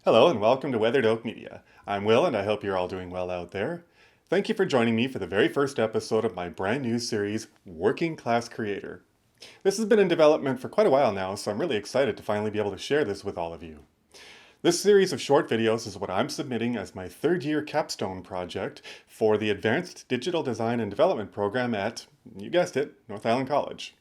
Hello and welcome to Weathered Oak Media. I'm Will and I hope you're all doing well out there. Thank you for joining me for the very first episode of my brand new series, Working Class Creator. This has been in development for quite a while now, so I'm really excited to finally be able to share this with all of you. This series of short videos is what I'm submitting as my third year capstone project for the Advanced Digital Design and Development program at, you guessed it, North Island College.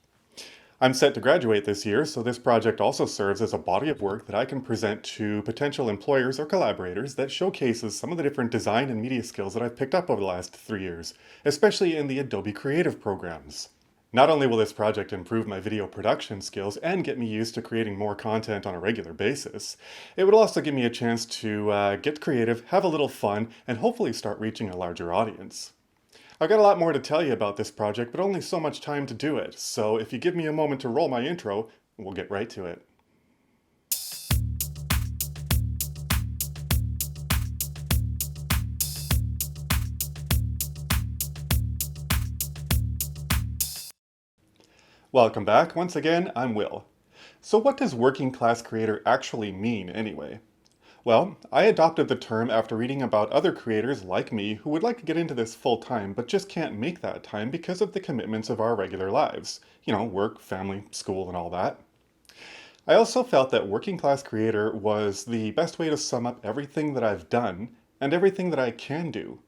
I'm set to graduate this year, so this project also serves as a body of work that I can present to potential employers or collaborators that showcases some of the different design and media skills that I've picked up over the last 3 years, especially in the Adobe Creative programs. Not only will this project improve my video production skills and get me used to creating more content on a regular basis, it would also give me a chance to get creative, have a little fun, and hopefully start reaching a larger audience. I've got a lot more to tell you about this project, but only so much time to do it, so if you give me a moment to roll my intro, we'll get right to it. Welcome back. Once again, I'm Will. So what does working class creator actually mean anyway? Well, I adopted the term after reading about other creators like me who would like to get into this full time but just can't make that time because of the commitments of our regular lives. You know, work, family, school, and all that. I also felt that working class creator was the best way to sum up everything that I've done and everything that I can do.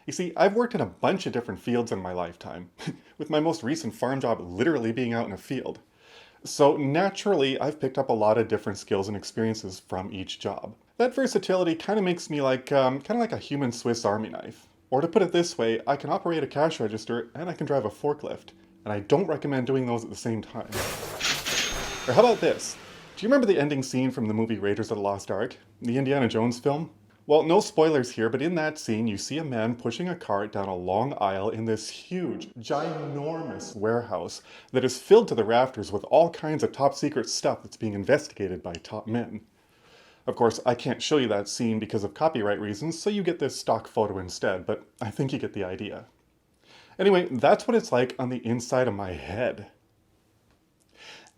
You see, I've worked in a bunch of different fields in my lifetime, with my most recent farm job literally being out in a field. So naturally, I've picked up a lot of different skills and experiences from each job. That versatility kind of makes me like a human Swiss Army knife. Or to put it this way, I can operate a cash register and I can drive a forklift. And I don't recommend doing those at the same time. Or how about this? Do you remember the ending scene from the movie Raiders of the Lost Ark? The Indiana Jones film? Well, no spoilers here, but in that scene you see a man pushing a cart down a long aisle in this huge, ginormous warehouse that is filled to the rafters with all kinds of top secret stuff that's being investigated by top men. Of course, I can't show you that scene because of copyright reasons, so you get this stock photo instead, but I think you get the idea. Anyway, that's what it's like on the inside of my head.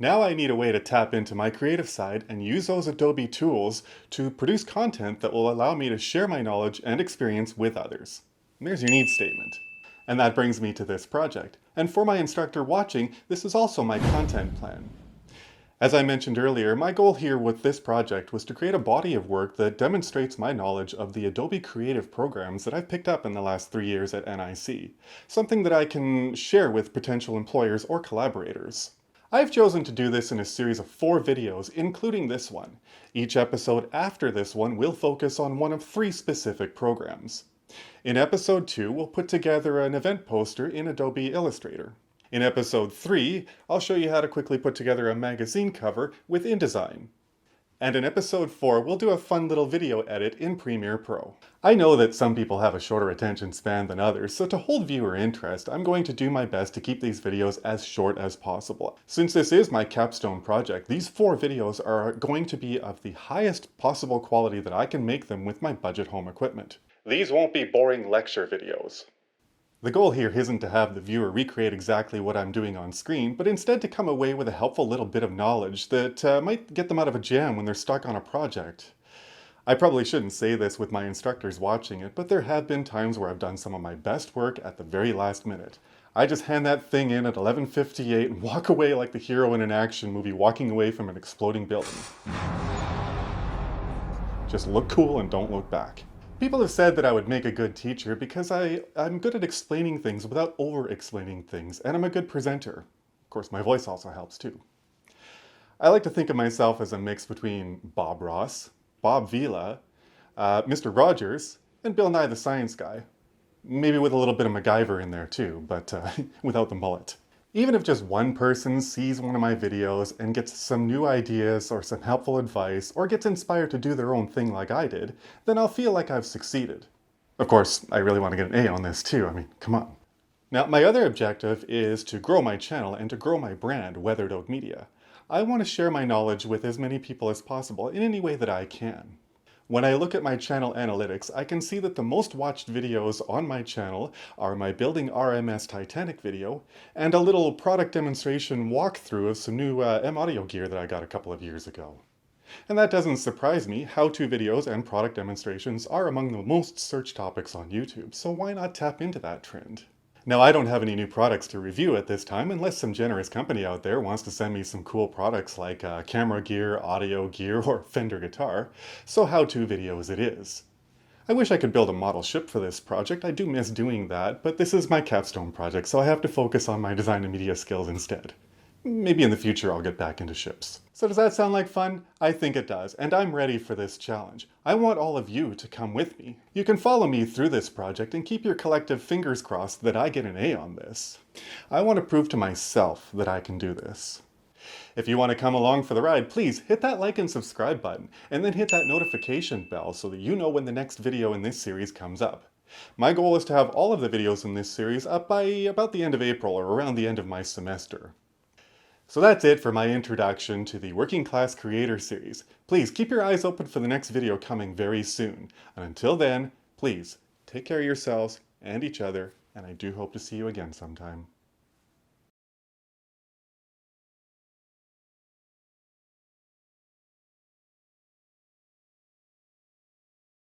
Now I need a way to tap into my creative side and use those Adobe tools to produce content that will allow me to share my knowledge and experience with others. And there's your needs statement. And that brings me to this project. And for my instructor watching, this is also my content plan. As I mentioned earlier, my goal here with this project was to create a body of work that demonstrates my knowledge of the Adobe Creative programs that I've picked up in the last 3 years at NIC, something that I can share with potential employers or collaborators. I've chosen to do this in a series of 4 videos, including this one. Each episode after this one will focus on one of 3 specific programs. In episode 2, we'll put together an event poster in Adobe Illustrator. In episode 3, I'll show you how to quickly put together a magazine cover with InDesign. And in episode 4, we'll do a fun little video edit in Premiere Pro. I know that some people have a shorter attention span than others, so to hold viewer interest, I'm going to do my best to keep these videos as short as possible. Since this is my capstone project, these 4 videos are going to be of the highest possible quality that I can make them with my budget home equipment. These won't be boring lecture videos. The goal here isn't to have the viewer recreate exactly what I'm doing on screen, but instead to come away with a helpful little bit of knowledge that might get them out of a jam when they're stuck on a project. I probably shouldn't say this with my instructors watching it, but there have been times where I've done some of my best work at the very last minute. I just hand that thing in at 11:58 and walk away like the hero in an action movie walking away from an exploding building. Just look cool and don't look back. People have said that I would make a good teacher because I'm good at explaining things without over-explaining things, and I'm a good presenter. Of course, my voice also helps too. I like to think of myself as a mix between Bob Ross, Bob Vila, Mr. Rogers, and Bill Nye the Science Guy. Maybe with a little bit of MacGyver in there too, but without the mullet. Even if just one person sees one of my videos and gets some new ideas or some helpful advice or gets inspired to do their own thing like I did, then I'll feel like I've succeeded. Of course, I really want to get an A on this too, I mean, come on. Now, my other objective is to grow my channel and to grow my brand, Weathered Oak Media. I want to share my knowledge with as many people as possible in any way that I can. When I look at my channel analytics, I can see that the most watched videos on my channel are my Building RMS Titanic video and a little product demonstration walkthrough of some new M audio gear that I got a couple of years ago. And that doesn't surprise me. How-to videos and product demonstrations are among the most searched topics on YouTube, so why not tap into that trend? Now, I don't have any new products to review at this time unless some generous company out there wants to send me some cool products like camera gear, audio gear, or Fender guitar, so how-to videos it is. I wish I could build a model ship for this project. I do miss doing that, but this is my capstone project, so I have to focus on my design and media skills instead. Maybe in the future I'll get back into ships. So does that sound like fun? I think it does, and I'm ready for this challenge. I want all of you to come with me. You can follow me through this project and keep your collective fingers crossed that I get an A on this. I want to prove to myself that I can do this. If you want to come along for the ride, please hit that like and subscribe button, and then hit that notification bell so that you know when the next video in this series comes up. My goal is to have all of the videos in this series up by about the end of April or around the end of my semester. So that's it for my introduction to the Working Class Creator series. Please keep your eyes open for the next video coming very soon. And until then, please take care of yourselves and each other, and I do hope to see you again sometime.